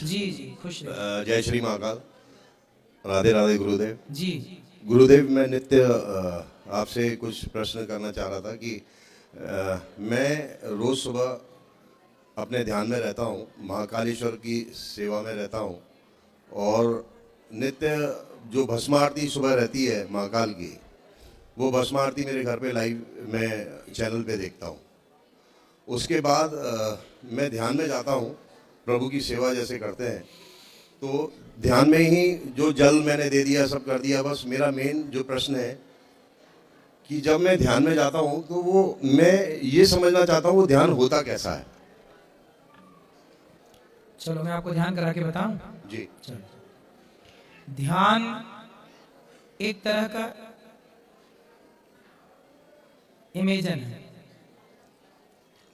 जी जी, खुश रहिए। जय श्री महाकाल। राधे राधे गुरुदेव जी। गुरुदेव, मैं नित्य आपसे कुछ प्रश्न करना चाह रहा था कि मैं रोज़ सुबह अपने ध्यान में रहता हूँ, महाकालेश्वर की सेवा में रहता हूँ, और नित्य जो भस्म आरती सुबह रहती है महाकाल की, वो भस्म आरती मेरे घर पे लाइव मैं चैनल पे देखता हूँ। उसके बाद मैं ध्यान में जाता हूँ, प्रभु की सेवा जैसे करते हैं, तो ध्यान में ही जो जल मैंने दे दिया, सब कर दिया। बस मेरा मेन जो प्रश्न है कि जब मैं ध्यान में जाता हूँ तो वो मैं ये समझना चाहता हूँ वो ध्यान होता कैसा है। चलो मैं आपको ध्यान करा के बताऊं। जी। चलो, ध्यान एक तरह का इमेजन है,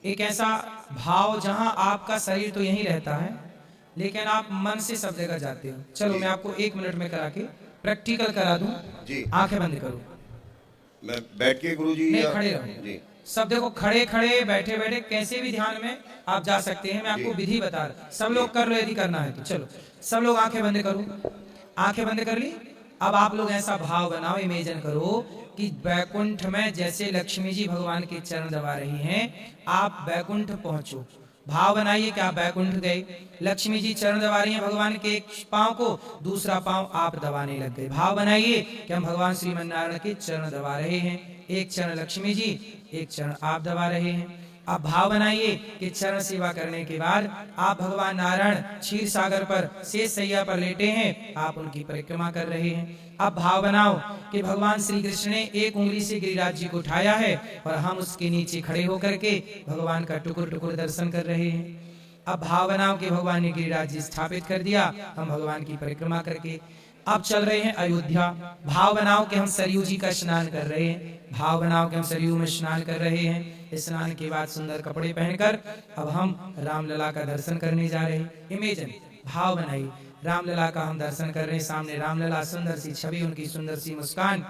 एक ऐसा भाव जहां आपका शरीर तो यहीं रहता है, लेकिन आप मन से सब जगह जाते हो। चलो मैं आपको 1 मिनट में करा के प्रैक्टिकल करा दूं। जी। आंखें बंद करो। मैं बैठ के गुरुजी नहीं, या खड़े रहो। जी। सब देखो, खड़े खड़े बैठे बैठे कैसे भी ध्यान में आप जा सकते हैं। मैं आपको विधि बता रहा, सब लोग कर लो यदि करना है तो। चलो सब लोग आंखें बंद करो। आंखें बंद कर ली। अब आप लोग ऐसा भाव बनाओ, इमेजिन करो कि बैकुंठ में जैसे लक्ष्मी जी भगवान के चरण दबा रही हैं, आप बैकुंठ पहुंचो। भाव बनाइए कि आप बैकुंठ गए, लक्ष्मी जी चरण दबा रही हैं भगवान के एक पांव को, दूसरा पांव आप दबाने लग गए। भाव बनाइए कि हम भगवान श्रीमन्नारायण के चरण दबा रहे हैं, एक चरण लक्ष्मी जी, एक चरण आप दबा रहे हैं। आप भाव बनाइए कि चरण सेवा करने के बाद आप भगवान नारायण क्षीर सागर पर शेष सैया पर लेटे हैं, आप उनकी परिक्रमा कर रहे हैं। अब भाव बनाओ कि भगवान श्री कृष्ण ने एक उंगली से गिरिराज जी को उठाया है और हम उसके नीचे खड़े होकर के भगवान का टुकुर टुकुर दर्शन कर रहे हैं। अब भाव बनाओ कि भगवान ने गिरिराज जी स्थापित कर दिया, हम भगवान की परिक्रमा करके अब चल रहे हैं अयोध्या। भाव बनाओ कि हम सरयू जी का स्नान कर रहे हैं, भाव बनाओ कि हम सरयू में स्नान कर रहे हैं। स्नान के बाद सुंदर कपड़े पहनकर अब हम रामलला का दर्शन करने जा रहे हैं। इमेजिन, भाव बनाइए, रामलला का हम दर्शन कर रहे हैं। सामने रामलला, सुंदर सी छवि, उनकी सुंदर सी मुस्कान,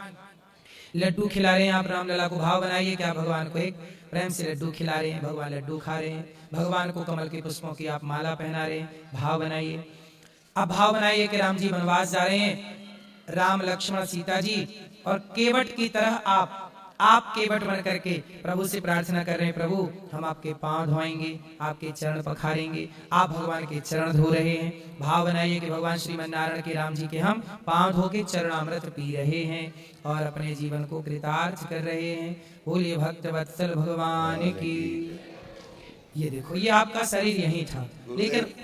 लड्डू खिला रहे हैं आप रामलला को। भाव बनाइए कि आप भगवान को एक प्रेम से लड्डू खिला रहे हैं, भगवान लड्डू खा रहे हैं। भगवान को कमल के पुष्पों की आप माला पहना रहे हैं। भाव बनाइए। अब भाव बनाइए कि राम जी वनवास जा रहे हैं, राम लक्ष्मण सीता जी, और केवट की तरह आप केवट बन करके प्रभु से प्रार्थना कर रहे हैं, प्रभु हम आपके पांव धोएंगे, आपके चरण पखारेंगे। आप भगवान के चरण धो रहे हैं। भाव बनाइए कि भगवान श्रीमन्नारायण के राम जी के हम पांव धो के चरणामृत पी रहे हैं और अपने जीवन को कृतार्थ कर रहे हैं। बोलिए भक्त वत्सल भगवान की। ये देखो, ये आपका शरीर यही था, लेकिन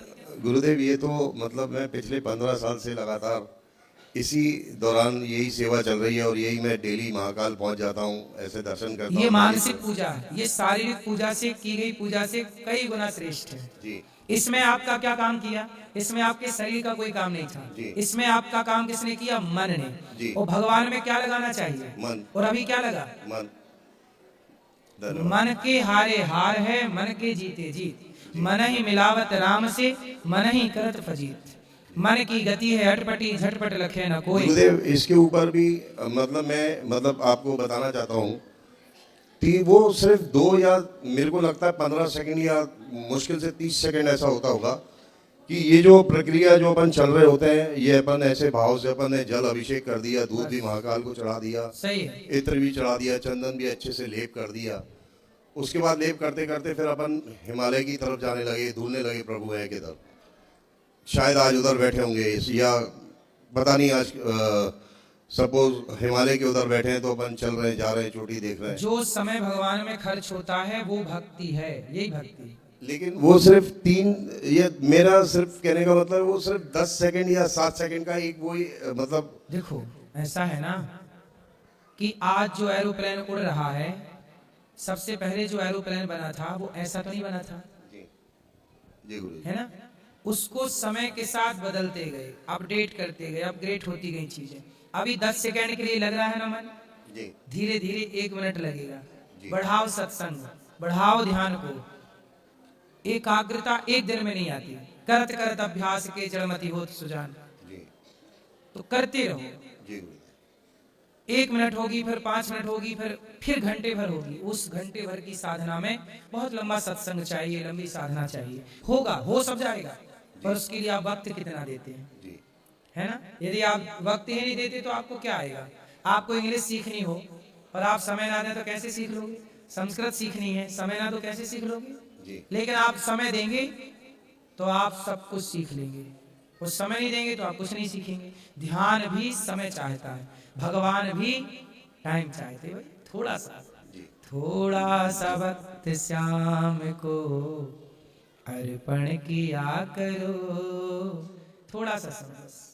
गुरुदेव ये तो मतलब मैं पिछले 15 साल से लगातार इसी दौरान यही सेवा चल रही है और यही मैं डेली महाकाल पहुंच जाता हूँ, ऐसे दर्शन करता हूँ। ये मानसिक पूजा है, ये शारीरिक पूजा से की गई पूजा से कई गुना श्रेष्ठ है। जी। इसमें आपका क्या काम किया? इसमें आपके शरीर का कोई काम नहीं था। जी। इसमें आपका काम किसने किया? मन ने। जी। और भगवान में क्या लगाना चाहिए? मन। और अभी क्या लगा? मन। मन के हारे हार है, मन के जीते जीत। मन ही मिलावत राम से, मन ही करत फजीत। मन की गति है अटपटी, झटपट लखे न कोई। गुरुदेव इसके ऊपर भी मैं आपको बताना चाहता हूँ कि वो सिर्फ 2 या मेरे को लगता है 15 सेकंड या मुश्किल से 30 सेकंड ऐसा होता होगा कि ये जो प्रक्रिया जो अपन चल रहे होते हैं, ये अपन ऐसे भाव से अपन ने जल अभिषेक कर दिया, दूध भी महाकाल को चढ़ा दिया, सही है, इत्र भी चढ़ा दिया, चंदन भी अच्छे से लेप कर दिया। उसके बाद लेप करते करते फिर अपन हिमालय की तरफ जाने लगे, ढूंढने लगे प्रभु है की तरफ। शायद आज उधर बैठे होंगे या पता नहीं, आज सपोज हिमालय के उधर बैठे हैं तो अपन चल रहे हैं, जा रहे हैं, चोटी देख रहे हैं। जो समय भगवान में खर्च होता है वो भक्ति है, यही भक्ति। लेकिन वो सिर्फ 3, ये मेरा सिर्फ कहने का मतलब वो सिर्फ 10 सेकंड या 7 सेकंड का एक वही मतलब। देखो ऐसा है ना कि आज जो एरोप्लेन उड़ रहा है, सबसे पहले जो एरोप्लेन बना था वो ऐसा तो नहीं बना था। जी जी गुरु, है ना? उसको समय के साथ बदलते गए, अपडेट करते गए, अपग्रेड होती गई चीजें। अभी 10 सेकंड के लिए लग रहा है ना मन, धीरे धीरे 1 मिनट लगेगा। बढ़ाओ सत्संग, बढ़ाओ ध्यान को। एकाग्रता एक दिन में नहीं आती, करत करत अभ्यास के जड़मति होत सुजान। तो करते रहो। 1 मिनट होगी, फिर 5 मिनट होगी, फिर घंटे भर होगी। उस घंटे भर की साधना में बहुत लंबा सत्संग चाहिए, लंबी साधना चाहिए। होगा, हो सब जाएगा। और उसके लिए आप वक्त कितना देते हैं, जी है ना। यदि आप वक्त ही नहीं देते तो आपको क्या आएगा। आपको इंग्लिश सीखनी हो और आप समय ना दें तो कैसे सीख लोगे। संस्कृत सीखनी है, समय ना तो कैसे सीख लोगे। जी लेकिन आप समय देंगे तो आप सब कुछ सीख लेंगे, और समय नहीं देंगे तो आप कुछ नहीं सीखेंगे। ध्यान भी समय चाहता है, भगवान भी टाइम चाहते हैं। भाई जी थोड़ा सा वक्त श्याम को अर्पण किया करो, थोड़ा सा समय बस।